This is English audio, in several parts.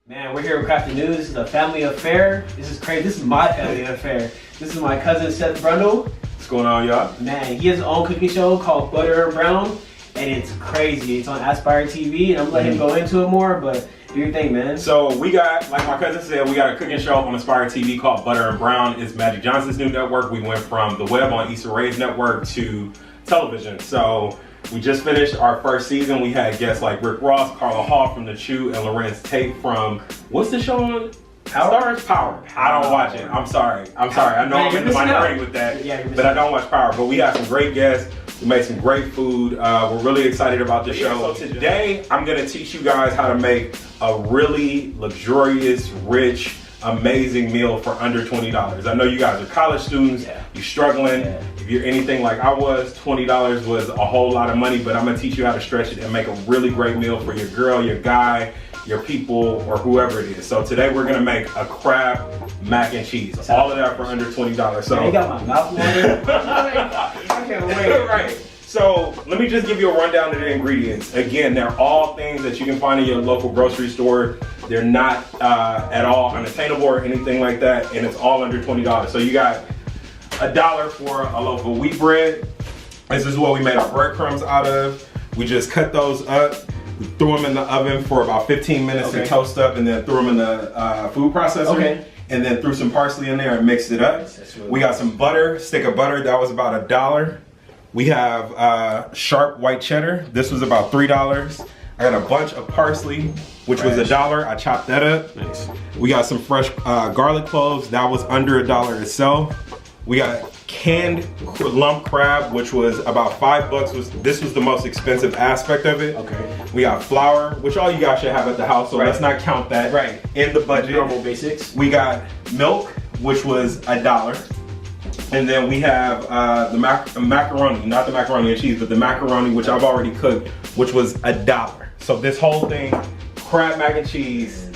Man, we're here with Crafty News. This is a family affair. This is crazy. This is my family affair. This is my cousin Seth Brundle. What's going on, y'all? Man, he has his own cooking show called Butter and Brown, and it's crazy. It's on Aspire TV, and I'm letting him go into it more, but do your thing, man. So we got, like my cousin said, we got a cooking show on Aspire TV called Butter and Brown. It's Magic Johnson's new network. We went from the web on Issa Rae's network to television. So we just finished our first season. We had guests like Rick Ross, Carla Hall from The Chew, and Lorenz Tate from, what's the show on? Power. I don't watch it. I'm sorry. I know I'm in the minority with that, but I don't watch Power. But we had some great guests. We made some great food. We're really excited about the show. So today, I'm gonna teach you guys how to make a really luxurious, rich, amazing meal for under $20. I know you guys are college students, you're struggling. If you're anything like I was, $20 was a whole lot of money, but I'm gonna teach you how to stretch it and make a really great meal for your girl, your guy, your people, or whoever it is. So today we're gonna make a crab mac and cheese. All of that for under $20. So you got my mouth watering. I can't wait. Right. So let me just give you a rundown of the ingredients. Again, they're all things that you can find in your local grocery store. They're not at all unattainable or anything like that, and it's all under $20. So you got $1 for a loaf of wheat bread. This is what we made our breadcrumbs out of. We just cut those up. We threw them in the oven for about 15 minutes to toast up, and then threw them in the food processor. And then threw some parsley in there and mixed it up. We got some butter, stick of butter. That was about $1. We have sharp white cheddar. This was about $3. I got a bunch of parsley, which was $1. I chopped that up. Nice. We got some fresh garlic cloves. That was under $1 itself. We got canned lump crab, which was about $5. This was the most expensive aspect of it. We got flour, which all you guys should have at the house, so let's not count that in the budget. Normal basics. We got milk, which was $1. And then we have the macaroni, not the macaroni and cheese, but the macaroni, which I've already cooked, which was $1. So this whole thing, crab mac and cheese,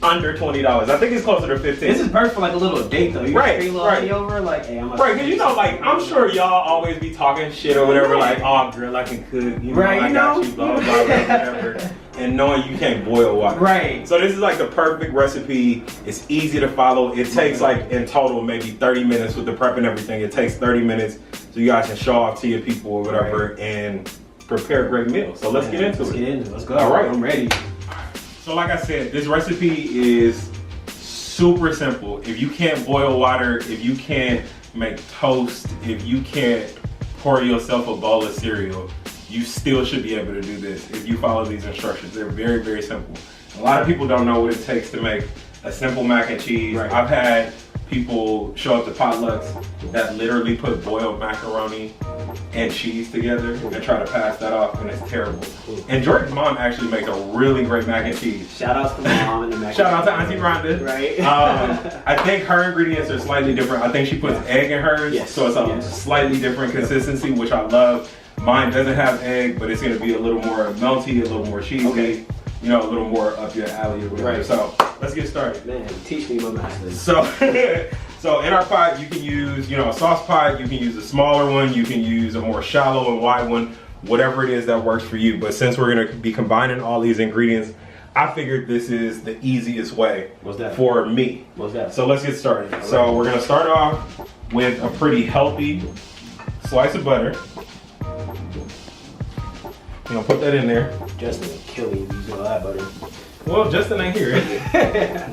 under $20. I think it's closer to 15. This is perfect for like a little date though. You right, a little honey over, like, hey, I'm right, because you know, like, I'm sure y'all always be talking shit or whatever, like, oh girl, I can cook, you know, I got you, blah, blah, blah, whatever. And knowing you can't boil water. Right. So this is like the perfect recipe. It's easy to follow. It takes like in total maybe 30 minutes with the prep and everything. It takes 30 minutes so you guys can show off to your people or whatever and prepare a great meal. So let's get into it. Let's get into it. Let's go. All right. I'm ready. So like I said, this recipe is super simple. If you can't boil water, if you can't make toast, if you can't pour yourself a bowl of cereal, you still should be able to do this if you follow these instructions. They're very, very simple. A lot of people don't know what it takes to make a simple mac and cheese. Right. I've had people show up to potlucks that literally put boiled macaroni and cheese together and try to pass that off, and it's terrible. And Jordan's mom actually makes a really great mac and cheese. Shout out to mom and the mac. Shout out to Auntie Rhonda. Right. I think her ingredients are slightly different. I think she puts egg in hers, so it's a slightly different consistency, which I love. Mine doesn't have egg, but it's gonna be a little more melty, a little more cheesy, you know, a little more up your alley or whatever. So let's get started. Man, teach me my master. So in our pot, you can use, you know, a sauce pot, you can use a smaller one, you can use a more shallow and wide one, whatever it is that works for you. But since we're gonna be combining all these ingredients, I figured this is the easiest way for me. What's that? So let's get started. So we're gonna start off with a pretty healthy slice of butter. You know, put that in there. Justin will kill me using all that butter. Well, Justin ain't here.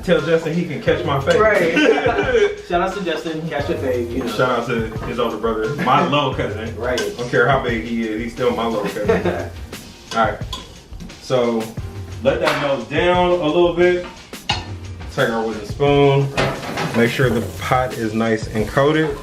Tell Justin he can catch my fave. Right. Shout out to Justin, catch your fave. You know. Shout out to his older brother, my little cousin. Right. I don't care how big he is, he's still my little cousin. All right. So let that melt down a little bit. Take our wooden spoon. Make sure the pot is nice and coated.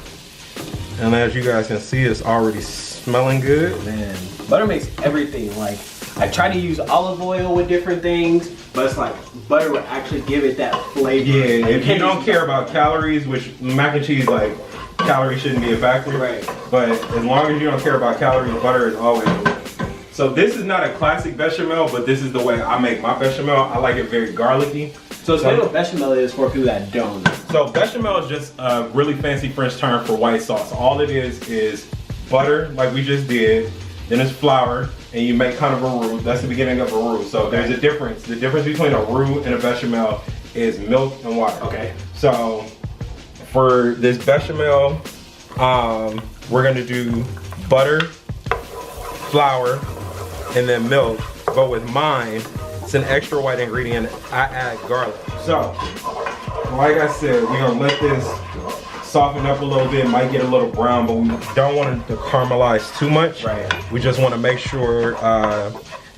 And as you guys can see, it's already smelling good. Man, butter makes everything like I try to use olive oil with different things, but it's like butter will actually give it that flavor. Yeah, like, if you don't care about calories, which mac and cheese, like, calories shouldn't be a factor. Right. But as long as you don't care about calories, butter is always good. So this is not a classic bechamel, but this is the way I make my bechamel. I like it very garlicky. So explain what bechamel is for people that don't know. So bechamel is just a really fancy French term for white sauce. All it is butter, like we just did, then it's flour, and you make kind of a roux. That's the beginning of a roux. So there's a difference. The difference between a roux and a bechamel is milk and water. Okay. So for this bechamel, we're gonna do butter, flour, and then milk. But with mine, it's an extra white ingredient. I add garlic. So, like I said, we're gonna let this soften up a little bit. Might get a little brown, but we don't want it to caramelize too much. Right. We just want to make sure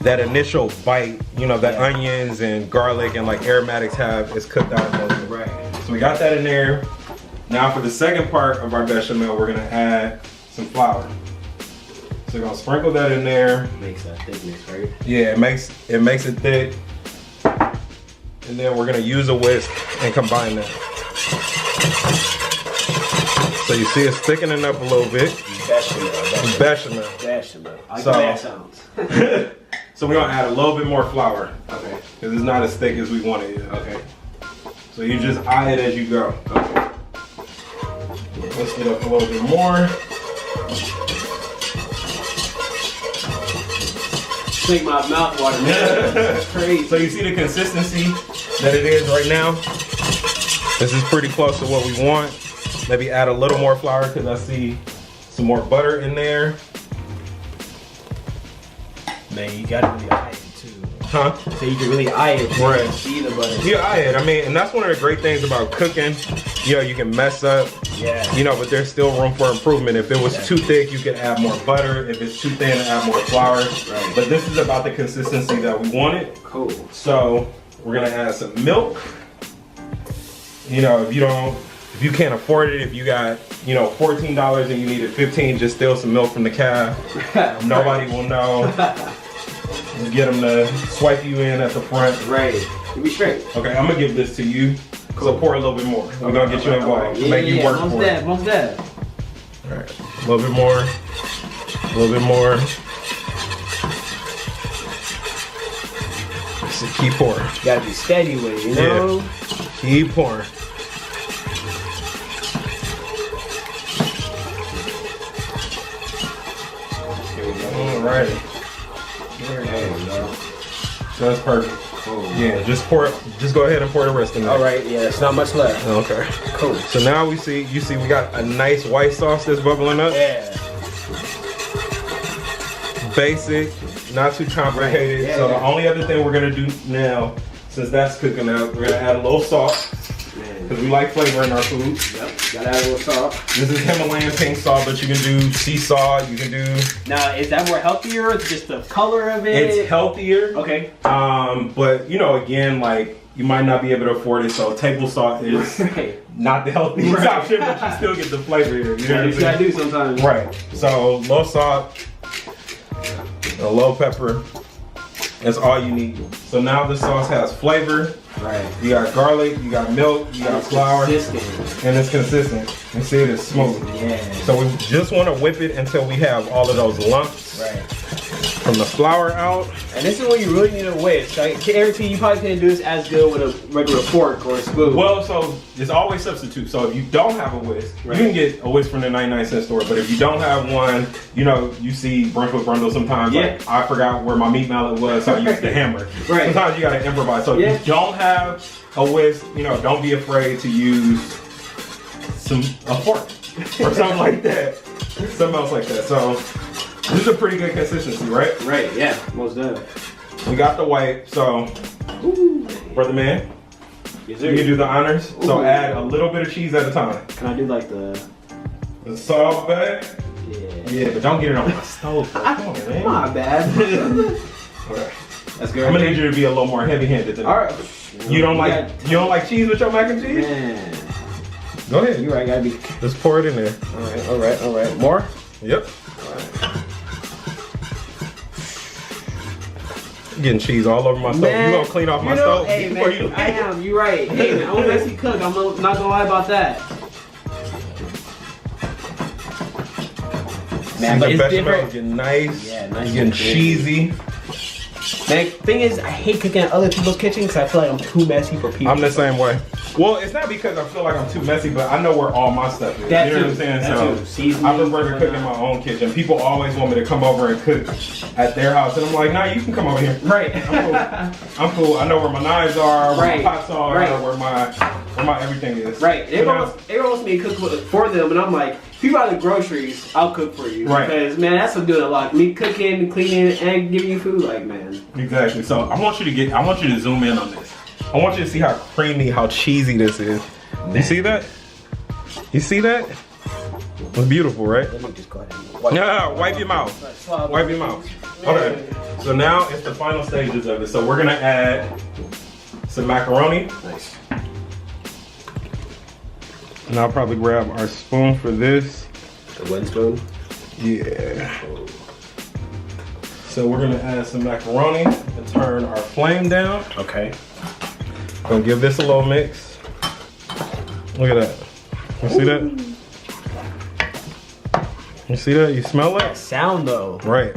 that initial bite, you know, that onions and garlic and like aromatics have is cooked out a little bit. Right. So we got that in there. Now for the second part of our bechamel, we're gonna add some flour. So we're gonna sprinkle that in there. Makes that thickness, right? Yeah, it makes it thick. And then we're gonna use a whisk and combine that. So you see it's thickening up a little bit. Bechamel. I like the way that sounds. So we're gonna add a little bit more flour. Okay. Because it's not as thick as we want it yet. Okay. So you just eye it as you go. Okay. Whisk it up a little bit more. Make my mouth water, man. That's crazy. So you see the consistency that it is right now? This is pretty close to what we want. Maybe add a little more flour because I see some more butter in there. Man, you gotta really eye it too. Huh? So you can really eye it. Right. You can see the butter. Yeah, eye it. I mean, and that's one of the great things about cooking. You know, you can mess up. Yeah. You know, but there's still room for improvement. If it was too thick, you could add more butter. If it's too thin, add more flour. Right. But this is about the consistency that we wanted. Cool. So we're gonna add some milk. You know, if you can't afford it, if you got, you know, $14 and you needed 15, just steal some milk from the calf. Nobody will know. You get them to swipe you in at the front. Right. You be straight. Okay, I'm gonna give this to you. Cool. So pour a little bit more. We're gonna get you involved. Make you work for it. Most dead. All right, a little bit more. A little bit more. So keep pouring. You gotta be steady with it, you know? Yeah. Keep pouring. Alrighty. There you go. So that's perfect. Cool. Yeah, just go ahead and pour the rest in there. All right, yeah, there's not much left. Okay. Cool. So now you see we got a nice white sauce that's bubbling up. Yeah. Basic, not too complicated. Right. Yeah, So yeah. the only other thing we're gonna do now, since that's cooking up, we're gonna add a little salt. Because we like flavor in our food. Yep, gotta add a little salt. This is Himalayan pink salt, but you can do sea salt, you can do... Now, is that more healthier or is it just the color of it? It's healthier. Okay. But, you know, again, like, you might not be able to afford it, so table salt is not the healthiest option, but you still get the flavor here. You know what I'm You gotta do sometimes. Right. So, low salt, a low pepper. That's all you need. So now the sauce has flavor. Right. You got garlic, you got milk, you got flour, and it's consistent. You see it is smooth. Yeah. So we just want to whip it until we have all of those lumps from the flour out. And this is what you really need a whisk. Right? Everything you probably can't do this as good with a regular fork or a spoon. Well, so there's always substitute. So if you don't have a whisk, you can get a whisk from the 99-cent store. But if you don't have one, you know, you see Brunch with Brundle sometimes. Yeah. Like, I forgot where my meat mallet was, so I used the hammer. Right. Sometimes you got to improvise. So if you don't have a whisk, you know, don't be afraid to use a fork or something like that. Something else like that. So this is a pretty good consistency, right? Right, yeah, most definitely. We got the white, so brother man, yes, you do the honors. So add a little bit of cheese at a time. Can I do like the salt bag? Yeah. Yeah, but don't get it on my stove. Come on, man. My bad. Okay. That's good. I'm gonna need you to be a little more heavy-handed than All right. You don't like cheese with your mac and cheese? Man. Go ahead. You're right. Gotta be. Just pour it in there. All right. More? Yep. Getting cheese all over my stove. Man, You gonna clean off my stove hey, before man, you I am. You're right. Hey, man, I'm a messy cook. I'm not gonna lie about that. Man, the it's bechamel different. is getting nice. Yeah, nice. It's getting cheesy. Man, thing is, I hate cooking in other people's kitchens because I feel like I'm too messy for people. I'm the same way. Well, it's not because I feel like I'm too messy, but I know where all my stuff is. That you know too. what I'm saying? That So too. I prefer to cook in my own kitchen. People always want me to come over and cook at their house, and I'm like, nah, you can come over here. Right. I'm cool. I know where my knives are, where Right. my pots are, Right. where my everything is. Right. Everyone You know? wants me to cook for them, and I'm like, if you buy the groceries, I'll cook for you. Right. Because, man, that's what doing a lot. Me cooking, cleaning, and giving you food, like, man. Exactly. So I want you to zoom in on this. I want you to see how creamy, how cheesy this is. You see that? You see that? It's beautiful, right? Let me just go ahead and Wipe your mouth. Wipe your mouth. Okay. So now it's the final stages of it. So we're gonna add some macaroni. Nice. And I'll probably grab our spoon for this. The wooden spoon? Yeah. So we're gonna add some macaroni and turn our flame down. Okay. Gonna give this a little mix. Look at that. You see that? You see that? You smell that? Sound, though. Right.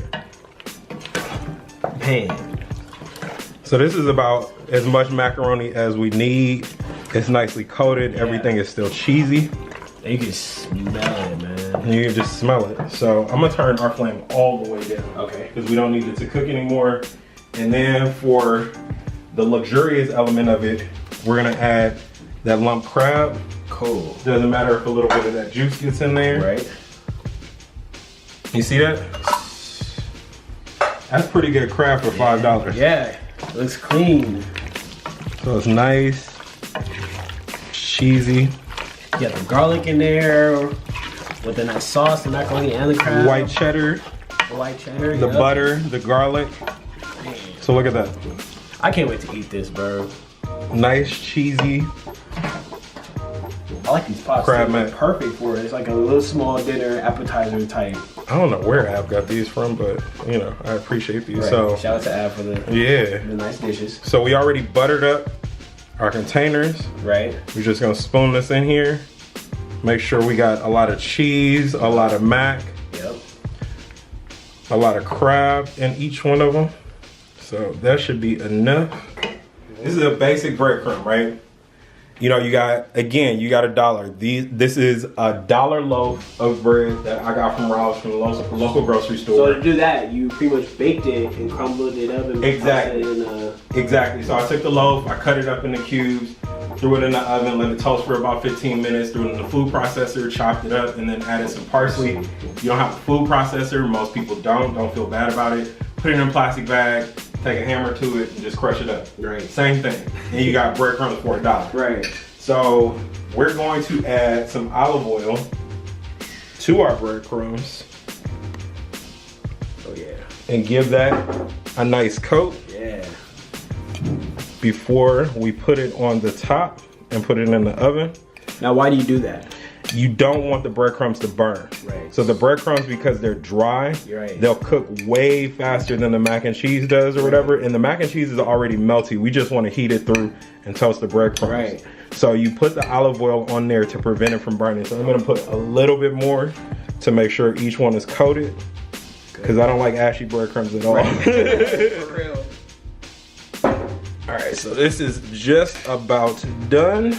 Man. So this is about as much macaroni as we need. It's nicely coated. Yeah. Everything is still cheesy. You can smell it, man. And you can just smell it. So I'm gonna turn our flame all the way down. Okay. Because we don't need it to cook anymore. And then for the luxurious element of it, we're gonna add that lump crab. Cool. Doesn't matter if a little bit of that juice gets in there. Right. You see that? That's pretty good crab for $5. Yeah. Looks clean. So it's nice, cheesy. You got the garlic in there with the nice sauce, the macaroni, and the crab. White cheddar, The white cheddar. the yep. butter, the garlic. So look at that. I can't wait to eat this, bro. Nice, cheesy. I like these pots. Crab They're mat. perfect for it. It's like a little small dinner appetizer type. I don't know where Ab got these from, but you know, I appreciate these. Right. So Shout out to Ab for the yeah. nice dishes. So we already buttered up our containers. Right. We're just gonna spoon this in here. Make sure we got a lot of cheese, a lot of mac, Yep. a lot of crab in each one of them. So that should be enough. This is a basic breadcrumb, right? You know, you got $1. This is $1 loaf of bread that I got from Rouse from the local grocery So store. to do that, you pretty much baked it and crumbled it up and Exactly. tossed it in Exactly. So I took the loaf, I cut it up into cubes, threw it in the oven, let it toast for about 15 minutes, threw it in the food processor, chopped it up, and then added some parsley. You don't have a food processor, most people don't feel bad about it. Put it in a plastic bag, take a hammer to it, and just crush it up. Right. Same thing. And you got breadcrumbs for $1. Right. So we're going to add some olive oil to our breadcrumbs. Oh yeah. And give that a nice coat Yeah. before we put it on the top and put it in the oven. Now, why do you do that? You don't want the breadcrumbs to burn. Right. So the breadcrumbs, because they're dry, You're right. they'll cook way faster than the mac and cheese does or whatever. And the mac and cheese is already melty. We just want to heat it through and toast the breadcrumbs. Right. So you put the olive oil on there to prevent it from burning. So I'm gonna put a little bit more to make sure each one is coated. Because I don't like ashy breadcrumbs at all. For real. All right, so this is just about done.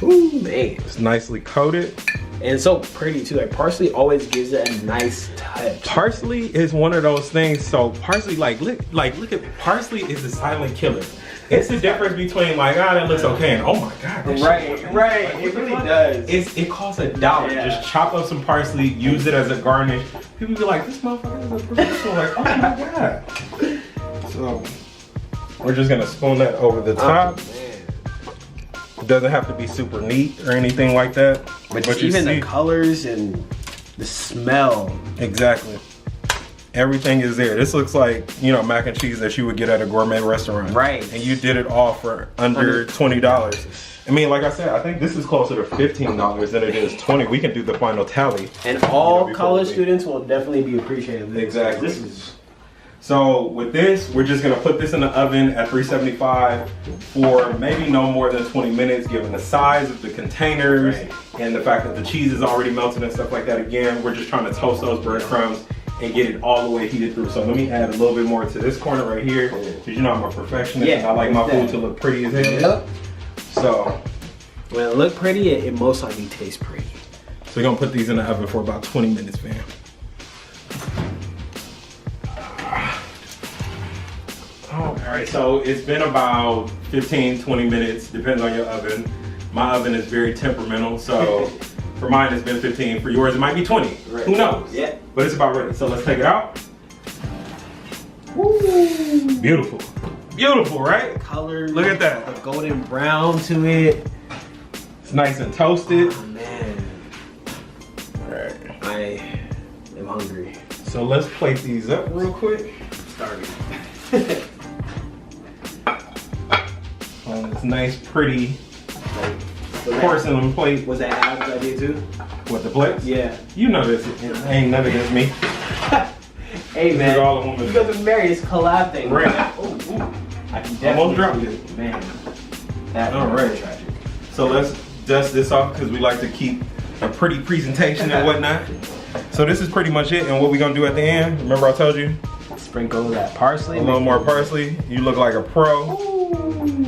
Ooh, man. It's nicely coated. And so pretty too. Like parsley always gives it a nice touch. Parsley is one of those things. So parsley, look at parsley is a silent killer. It's the difference between like, that looks okay, and oh my god, that shit looks Right. like, It really does. it costs $1. Yeah. Just chop up some parsley, use it as a garnish. People be like, this motherfucker is a professional. Like, oh my god. So we're just gonna spoon that over the top. Man. It doesn't have to be super neat or anything like that. But you even see- the colors and the smell. Exactly. Everything is there. This looks like, mac and cheese that you would get at a gourmet restaurant. Right. And you did it all for under $20. I mean, like I said, I think this is closer to $15 than it is $20. We can do the final tally. And all before college we- students will definitely be appreciative of this. Exactly. This is So with this, we're just gonna put this in the oven at 375 for maybe no more than 20 minutes, given the size of the containers and the fact that the cheese is already melted and stuff like that. Again, we're just trying to toast those breadcrumbs and get it all the way heated through. So let me add a little bit more to this corner right here, because you know I'm a perfectionist and I like my food to look pretty as hell. Yep. So when it look pretty, it most likely tastes pretty. So we're gonna put these in the oven for about 20 minutes, fam. All right, so it's been about 15, 20 minutes, depends on your oven. My oven is very temperamental, so for mine it's been 15. For yours it might be 20, right. Who knows? Yeah. But it's about ready, so let's take it out. Woo. Beautiful, beautiful, right? Color. Look at that. A golden brown to it. It's nice and toasted. Oh man. All right. I am hungry. So let's plate these up real quick. Starving. On this nice, pretty porcelain plate. Was that Adam's idea too? What, the plates? Yeah. You know this. Ain't none against me. Hey man, all the women. you guys are married. It's a collab thing. Right. I can definitely Almost dropped see it. Man, that All was right. tragic. So let's dust this off because we like to keep a pretty presentation and whatnot. So this is pretty much it. And what we're gonna do at the end, remember I told you? Sprinkle that parsley. A little more parsley. You look like a pro.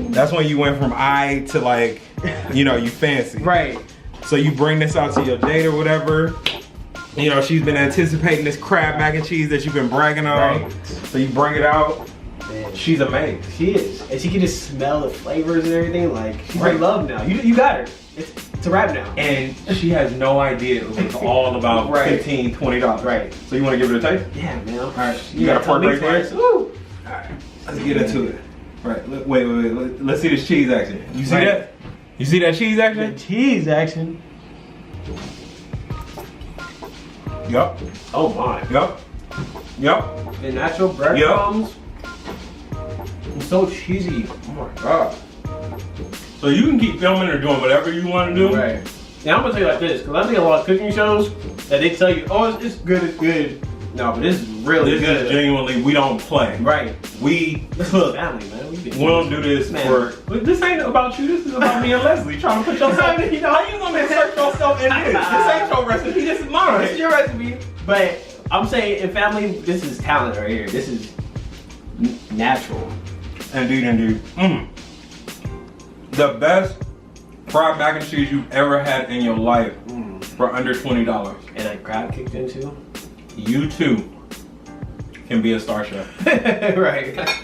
That's when you went from I to like, you know, you fancy. Right. So you bring this out to your date or whatever. You know, she's been anticipating this crab mac and cheese that you've been bragging on. Right. So you bring it out. Man. She's amazed. She is. And she can just smell the flavors and everything. Like, she's Right. in love now. You got her. It's a wrap now. And she has no idea it was all about Right. $15, $20. Right. So you want to give it a taste? Yeah, man. All right. You got a fork right there? Woo. All right. Let's get into it. All right. Wait. Let's see this cheese action. You see Right. that? You see that cheese The action? cheese action. Yup. Oh my. Yup. The natural breadcrumbs. It's so cheesy. Oh my god. So you can keep filming or doing whatever you want to do. Right. Now I'm gonna tell you like this, because I think a lot of cooking shows that they tell you, oh, it's good, it's good. No, but this is really This good. is genuinely, we don't play. Right. We This is cook. family, man. We don't do this Man. for. But this ain't about you. This is about me and Leslie trying to put yourself. You know, how you gonna insert yourself in this? This ain't your recipe. This is mine. This is your recipe. But I'm saying in family, this is talent right here. This is natural. Indeed. The best fried mac and cheese you've ever had in your life for under $20. And that crab kicked in too. You too can be a star chef. Right.